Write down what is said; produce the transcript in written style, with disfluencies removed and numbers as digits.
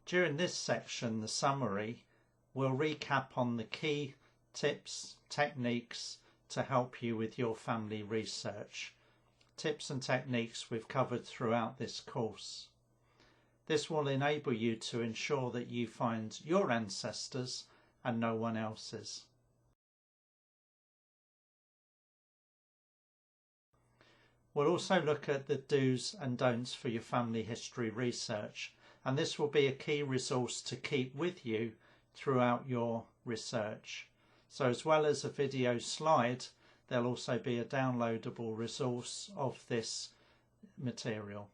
During this section, the summary, we'll recap on the key tips, techniques to help you with your family research. Tips and techniques we've covered throughout this course. This will enable you to ensure that you find your ancestors and no one else's. We'll also look at the do's and don'ts for your family history research, and this will be a key resource to keep with you throughout your research. So as well as a video slide, there'll also be a downloadable resource of this material.